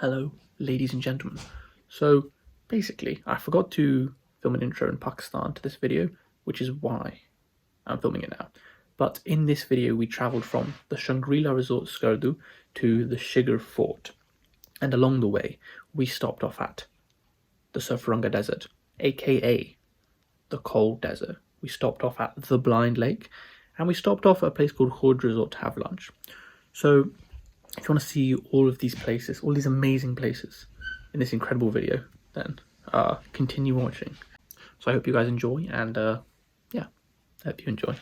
Hello, ladies and gentlemen. So basically, I forgot to film an intro in Pakistan to this video, which is why I'm filming it now. But in this video, we travelled from the Shangrila resort Skardu to the Shigar Fort. And along the way, we stopped off at the Sarfaranga Desert, aka the Cold Desert. We stopped off at the Blind Lake, and we stopped off at a place called Khoj resort to have lunch. So if you want to see all of these places, all these amazing places in this incredible video, then continue watching. So I hope you guys enjoy, and yeah, I hope you enjoy.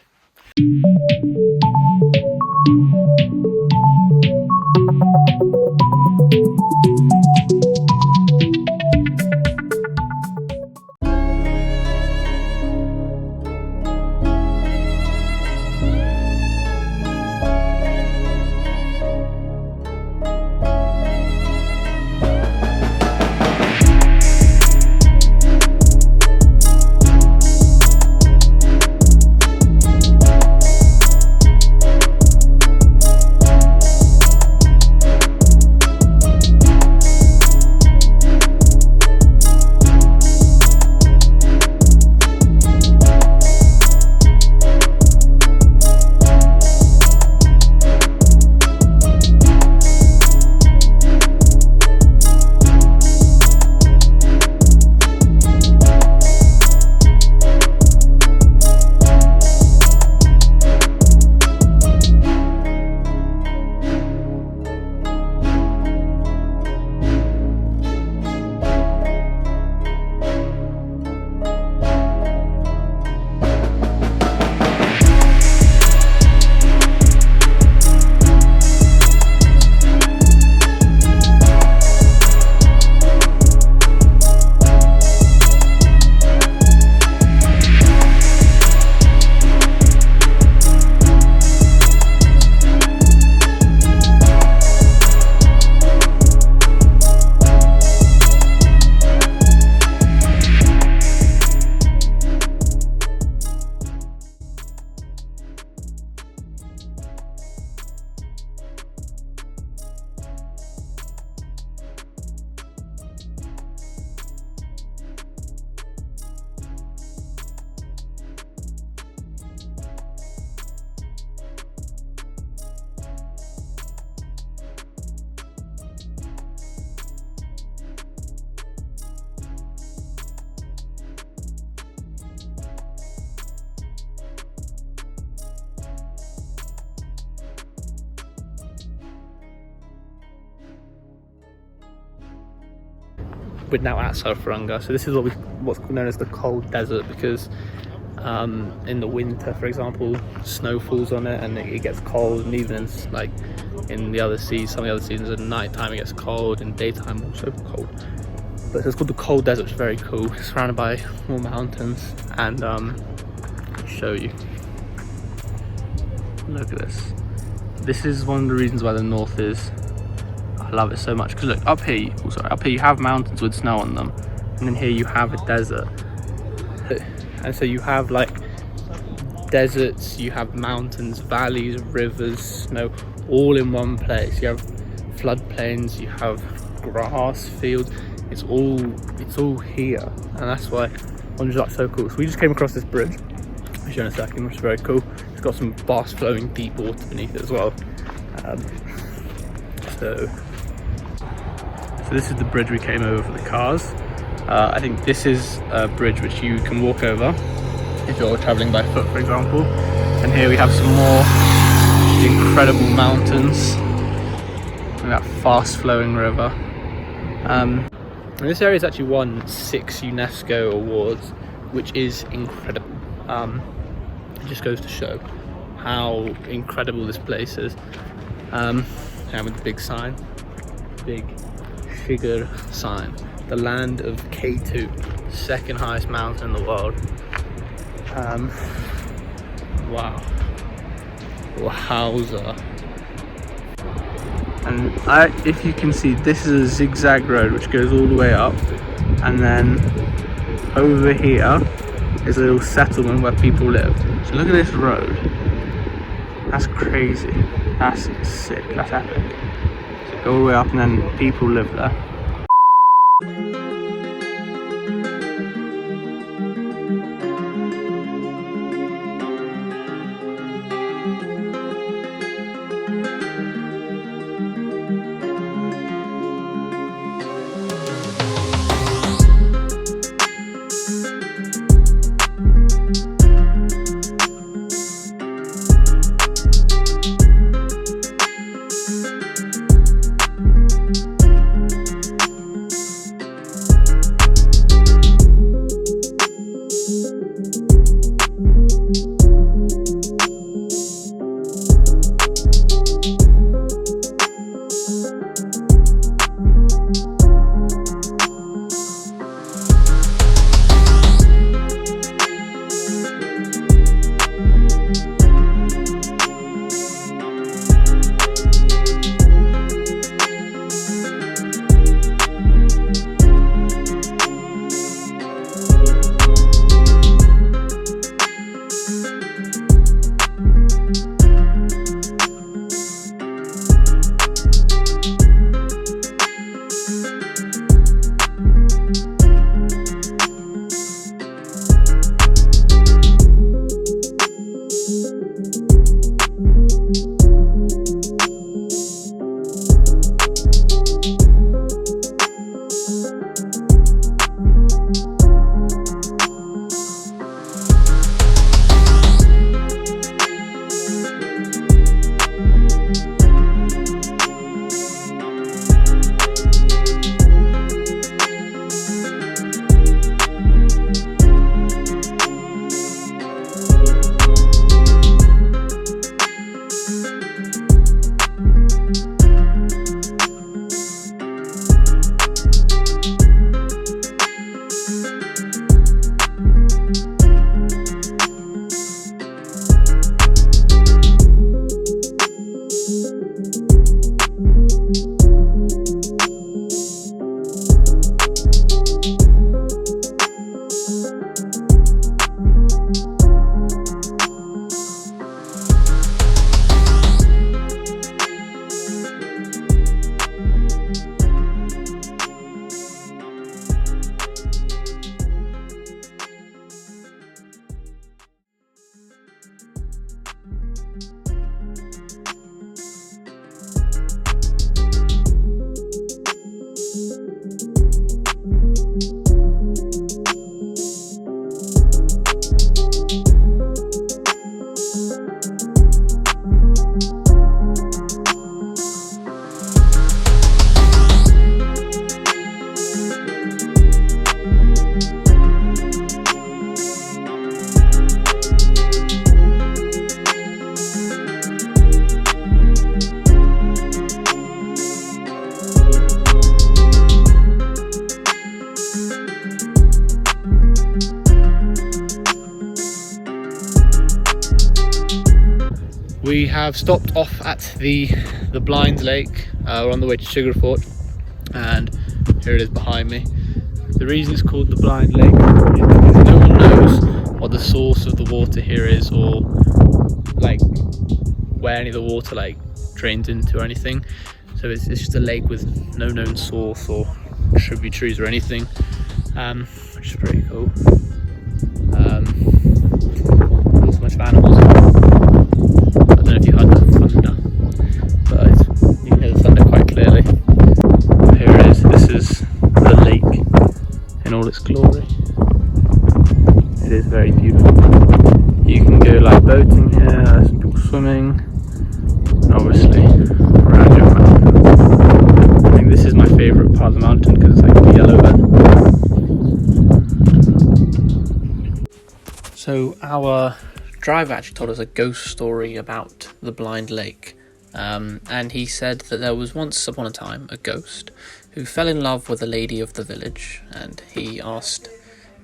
We're now at Sarfaranga, so this is what's known as the Cold Desert, because in the winter, for example, snow falls on it and it gets cold, and even like in the other seas, some of the other seasons at night time it gets cold, and daytime also cold. But it's called the Cold Desert, which is very cool. It's surrounded by more mountains, and I'll show you. Look at this. This is one of the reasons why the north is. I love it so much, because look, up here you have mountains with snow on them, and then here you have a desert. And so you have like deserts, you have mountains, valleys, rivers, snow, all in one place. You have floodplains, you have grass fields. It's all here, and that's why Khoj is so cool. So we just came across this bridge, I'll show you in a second, which is very cool. It's got some fast flowing deep water beneath it as well. So this is the bridge we came over for the cars. I think this is a bridge which you can walk over if you're traveling by foot, for example. And here we have some more incredible mountains and that fast flowing river. And this area has actually won 6 UNESCO awards, which is incredible. It just goes to show how incredible this place is. And with the big sign, big Shigar sign, the land of K2, second highest mountain in the world. Wow, wowza. And if you can see, this is a zigzag road which goes all the way up, and then over here is a little settlement where people live. So look at this road. That's crazy. That's sick. That's epic. So it go all the way up, and then people live there. We have stopped off at the Blind Lake. We're on the way to Shigar Fort, and here it is behind me. The reason it's called the Blind Lake is because no one knows what the source of the water here is, or like where any of the water like drains into or anything. So it's just a lake with no known source or tributaries or anything, which is pretty cool. There's a bunch of animals. I don't know if you heard the thunder, but you can hear the thunder quite clearly. Here it is. This is the lake in all its glory. It is very beautiful. You can go like boating here, there's some people swimming, and obviously around your mountains. I think this is my favourite part of the mountain because it's like the yellow bed. So our driver actually told us a ghost story about the Blind Lake, and he said that there was once upon a time a ghost who fell in love with a lady of the village, and he asked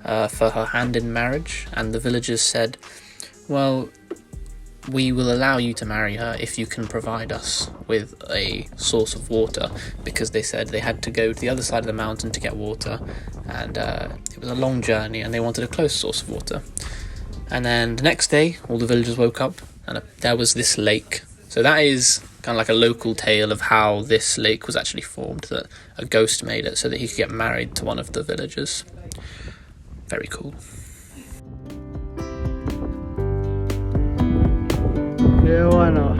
for her hand in marriage, and the villagers said, well, we will allow you to marry her if you can provide us with a source of water, because they said they had to go to the other side of the mountain to get water, and it was a long journey and they wanted a close source of water. And then the next day all the villagers woke up and there was this lake. So that is kind of like a local tale of how this lake was actually formed, that a ghost made it so that he could get married to one of the villagers. Very cool. Yeah, why not?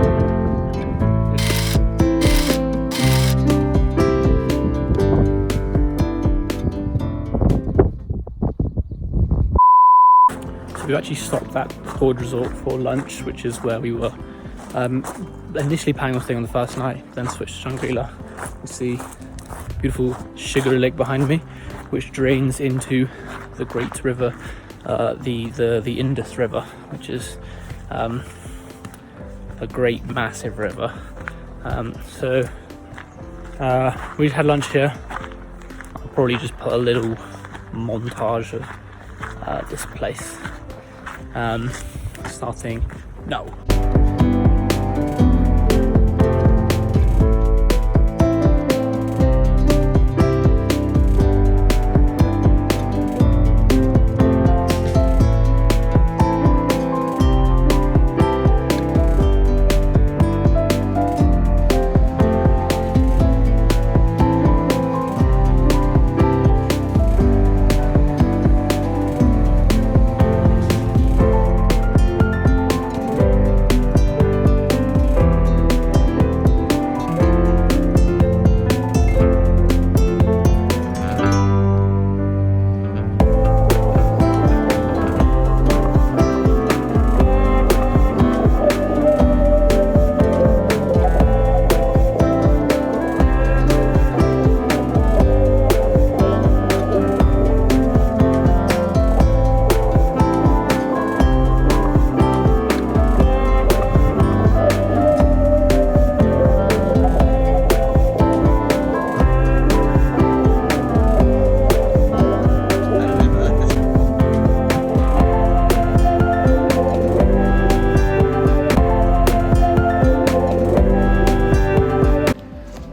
So we've actually stopped at Khoj Resort for lunch, which is where we were initially planning on staying on the first night, then switched to Shangrila. You see beautiful Shigar Lake behind me, which drains into the great river, the Indus River, which is a great massive river. So we had lunch here. I'll probably just put a little montage of this place starting now.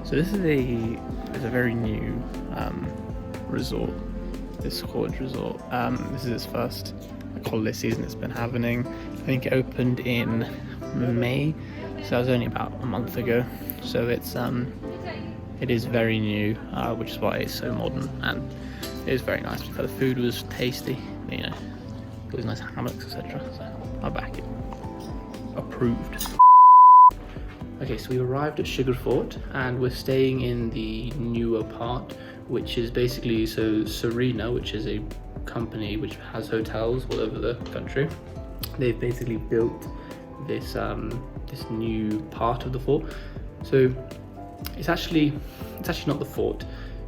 So this is a very new resort, this Khoj resort. This is its first holiday season it's been having. I think it opened in May, so that was only about a month ago. So it is very new, which is why it's so modern, and it is very nice. The food was tasty, you know, it was nice hammocks, etc. So I back it. Approved. Okay, so we arrived at Shigar Fort and we're staying in the newer part, which is basically, so Serena, which is a company which has hotels all over the country. They've basically built this this new part of the fort. So it's actually not the fort.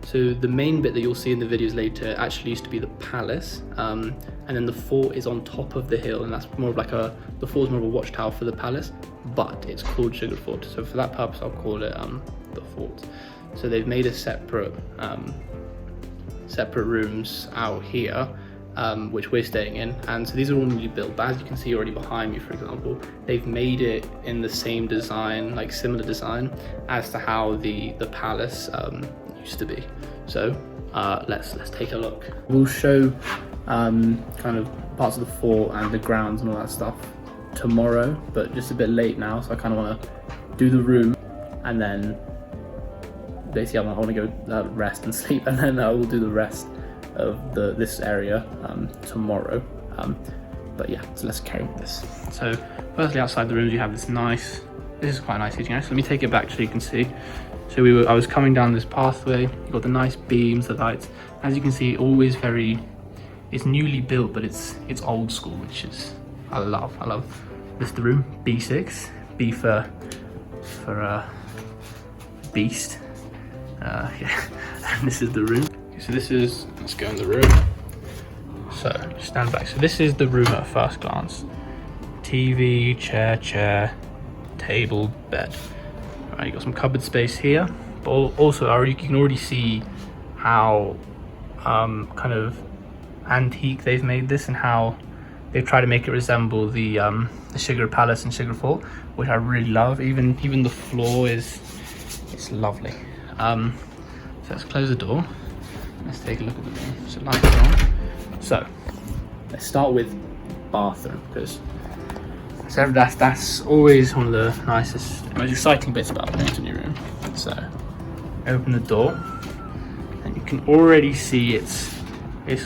So the main bit that you'll see in the videos later actually used to be the palace, and then the fort is on top of the hill, and that's more of like the fort is more of a watchtower for the palace, but it's called Shigar Fort. So for that purpose, I'll call it the fort. So they've made a separate rooms out here, which we're staying in, and so these are all newly built. But as you can see already behind me, for example, they've made it in the same design, like similar design, as to how the palace used to be. So let's take a look. We'll show kind of parts of the fort and the grounds and all that stuff tomorrow, but just a bit late now, so I kind of want to do the room and then basically I want to go rest and sleep, and then I will do the rest of this area tomorrow. But yeah, so let's carry on with this. So firstly, outside the rooms you have this is quite a nice seating area. So let me take it back so you can see. So I was coming down this pathway, you've got the nice beams, the lights. As you can see, always it's newly built, but it's old school, which is, I love. This is the room, B6, B for beast. Yeah, and this is the room. So let's go in the room. So stand back. So this is the room at first glance. TV, chair, table, bed. Right, you got some cupboard space here, but also you can already see how kind of antique they've made this, and how they've tried to make it resemble the Shigar Palace and Shigar Fort, which I really love. Even the floor it's lovely. So let's close the door. Let's take a look at the room. So lights are on. So let's start with bathroom, because So that's always one of the nicest, most exciting bits about going to a new room. So open the door, and you can already see it's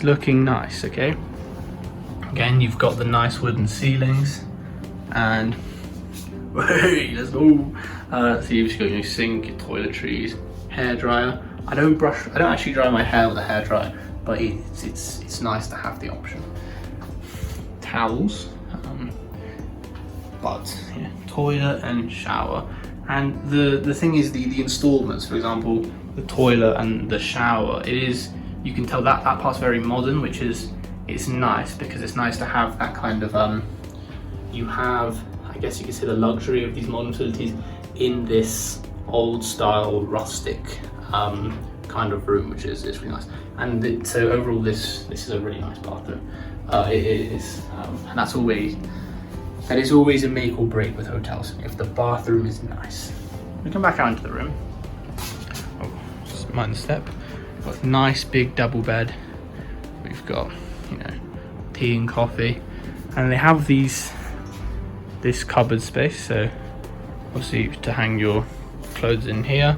looking nice. Okay. Again, you've got the nice wooden ceilings, and hey, let's go. So you've just got your sink, your toiletries, hair dryer. I don't actually dry my hair with a hair dryer, but it's nice to have the option. Towels, but yeah, toilet and shower. And the thing is, the installments, for example, the toilet and the shower, you can tell that part's very modern, which is, it's nice because it's nice to have that kind of you have, I guess you could say, the luxury of these modern facilities in this old style rustic kind of room, which is really nice. And so overall this is a really nice bathroom. It is, and that is always a make or break with hotels, if the bathroom is nice. We come back out into the room. Oh, just mind the step. We've got a nice big double bed. We've got, you know, tea and coffee, and they have this cupboard space, so obviously to hang your clothes in here.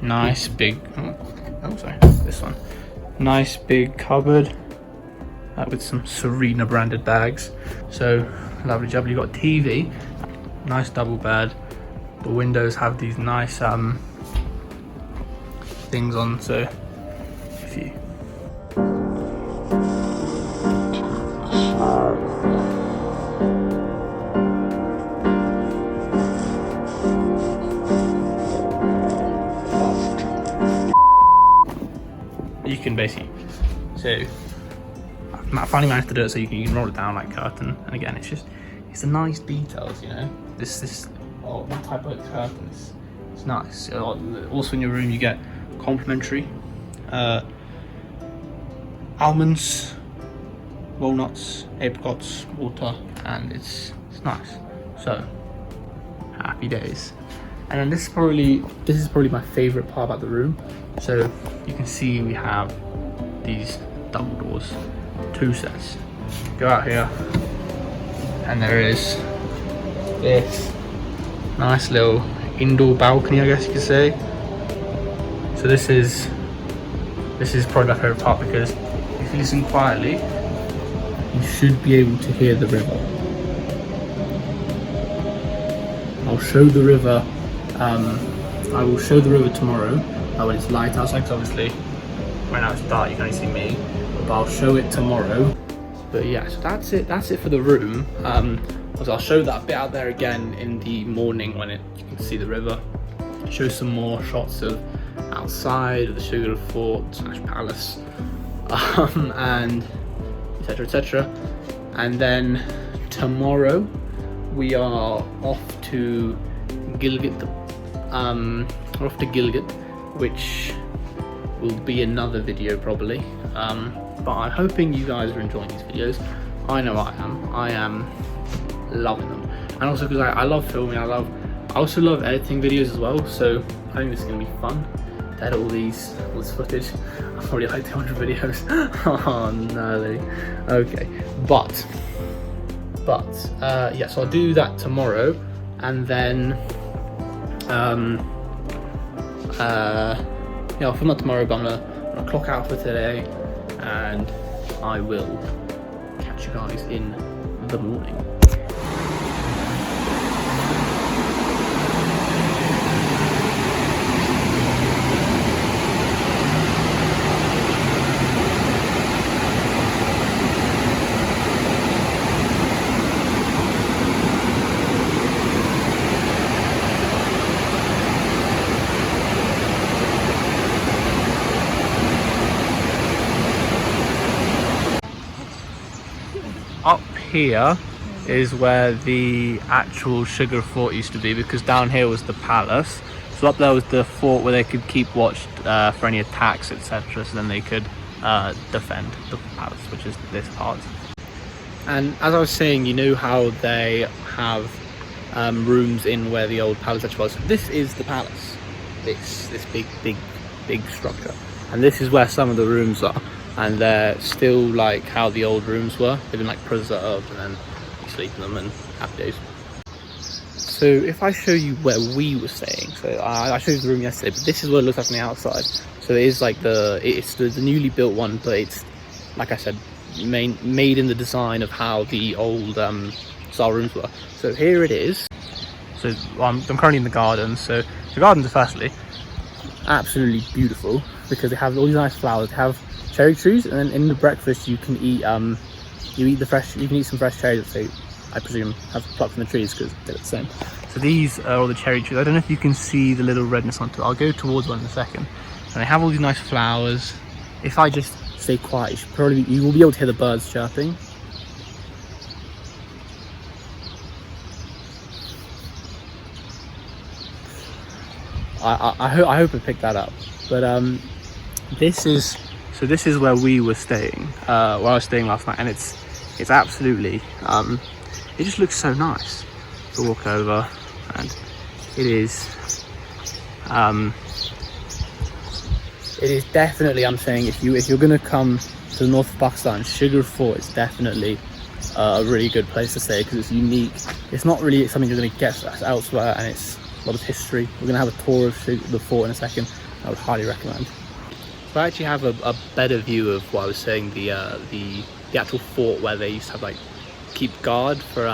Nice big, oh sorry, this one. Nice big cupboard with some Serena branded bags. So lovely job. You've got TV, nice double bed. The windows have these nice things on, so if you can basically, so I finally managed to do it so you can roll it down like curtain, and again it's the nice details, you know, this that type of curtain it's nice. Also in your room you get complimentary almonds, walnuts, apricots, water, and it's nice. So happy days. And then this is probably my favorite part about the room. So you can see we have these double doors, 2 sets. Go out here, and there is this nice little indoor balcony, I guess you could say. So this is probably my favorite part, because if you listen quietly, you should be able to hear the river. I'll show the river. I will show the river tomorrow when it's light outside, because obviously right now it's dark, you can only see me, but I'll show it tomorrow. But yeah, so that's it for the room. So I'll show that bit out there again in the morning when you can see the river. Show some more shots of outside of the Shigar Fort / palace, and etc. And then tomorrow we are off to Gilgit. We're off to Gilgit, which will be another video probably. But I'm hoping you guys are enjoying these videos. I know I am loving them, and also because I love filming. I also love editing videos as well. So I think this is gonna be fun to edit all this footage. I've already like 200 videos. Oh no. Okay, but yeah, so I'll do that tomorrow, and then yeah, I'll film that tomorrow, but I'm gonna clock out for today, and I will catch you guys in the morning. Up here is where the actual Shigar Fort used to be, because down here was the palace. So up there was the fort where they could keep watch for any attacks, etc. So then they could defend the palace, which is this part. And as I was saying, you know how they have rooms in where the old palace actually was. This is the palace. This big structure, and this is where some of the rooms are. And they're still like how the old rooms were. They've been like preserved, and then you isolating them and happy days. So if I show you where we were staying, so I showed you the room yesterday, but this is what it looks like on the outside. So it is like it's the newly built one, but it's, like I said, made in the design of how the old style rooms were. So here it is. So I'm currently in the garden. So the gardens are firstly absolutely beautiful because they have all these nice flowers. They have cherry trees, and then in the breakfast you can eat some fresh cherries that I presume have plucked from the trees because they're the same. So these are all the cherry trees. I don't know if you can see the little redness onto it. I'll go towards one in a second. And they have all these nice flowers. If I just stay quiet, you will be able to hear the birds chirping. I hope I picked that up. But this is where we were staying. Where I was staying last night, and it's absolutely it just looks so nice to walk over, and it is definitely, I'm saying, if you're gonna come to the north of Pakistan, Shigar Fort is definitely a really good place to stay because it's unique. It's not really something you're gonna get elsewhere, and it's a lot of history. We're gonna have a tour of the fort in a second. I would highly recommend. So I actually have a better view of what I was saying, the actual fort where they used to have like keep guard for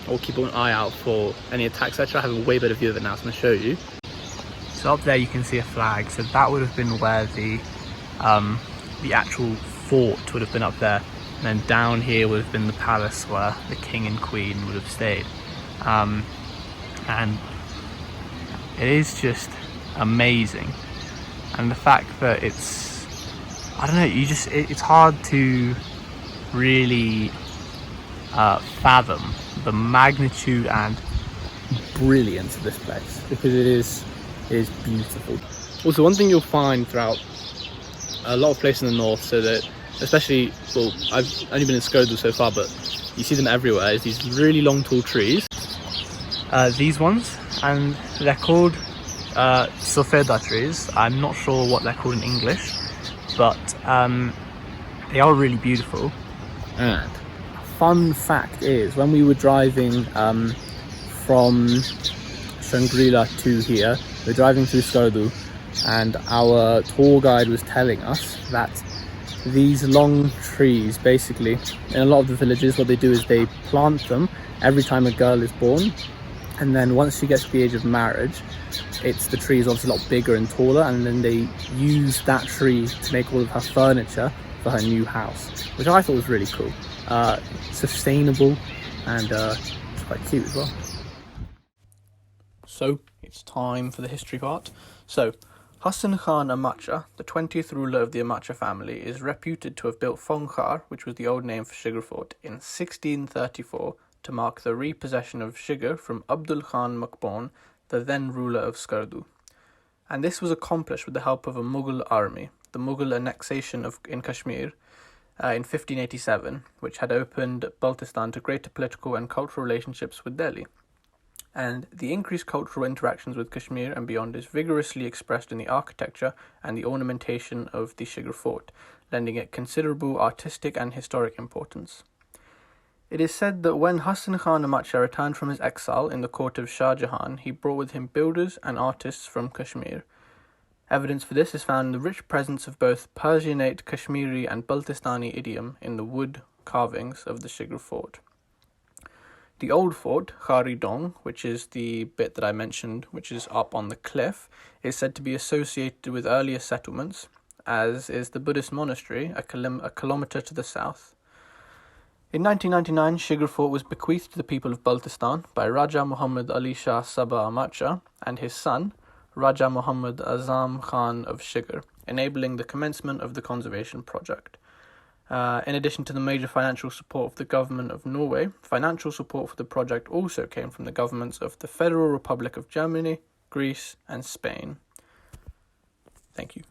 or keep an eye out for any attacks, etc. I have a way better view of it now, so I'm going to show you. So up there you can see a flag, so that would have been where the actual fort would have been up there, and then down here would have been the palace where the king and queen would have stayed. And it is just amazing, and the fact that it's, I don't know, it's hard to really fathom the magnitude and brilliance of this place because it is beautiful. Also, one thing you'll find throughout a lot of places in the north, so that especially, well, I've only been in Skardu so far, but you see them everywhere, is these really long tall trees, these ones, and they're called Sofeda trees. I'm not sure what they're called in English, but they are really beautiful. And fun fact is, when we were driving from Shangrila to here, we're driving through Skardu, and our tour guide was telling us that these long trees, basically, in a lot of the villages, what they do is they plant them every time a girl is born, and then once she gets to the age of marriage, the tree is obviously a lot bigger and taller, and then they use that tree to make all of her furniture for her new house, which I thought was really cool. Sustainable, and it's quite cute as well. So it's time for the history part. So Hassan Khan Amacha, the 20th ruler of the Amacha family, is reputed to have built Fonkhar, which was the old name for Shigar Fort, in 1634 to mark the repossession of Shigar from Abdul Khan Makbon, the then ruler of Skardu. And this was accomplished with the help of a Mughal army, the Mughal annexation in Kashmir, in 1587, which had opened Baltistan to greater political and cultural relationships with Delhi. And the increased cultural interactions with Kashmir and beyond is vigorously expressed in the architecture and the ornamentation of the Shigar Fort, lending it considerable artistic and historic importance. It is said that when Hassan Khan Amacha returned from his exile in the court of Shah Jahan, he brought with him builders and artists from Kashmir. Evidence for this is found in the rich presence of both Persianate, Kashmiri and Baltistani idiom in the wood carvings of the Shigar Fort. The old fort, Khari Dong, which is the bit that I mentioned, which is up on the cliff, is said to be associated with earlier settlements, as is the Buddhist monastery a kilometre to the south. In 1999, Shigar Fort was bequeathed to the people of Baltistan by Raja Muhammad Ali Shah Sabah Amacha and his son, Raja Muhammad Azam Khan of Shigar, enabling the commencement of the conservation project. In addition to the major financial support of the government of Norway, financial support for the project also came from the governments of the Federal Republic of Germany, Greece, and Spain. Thank you.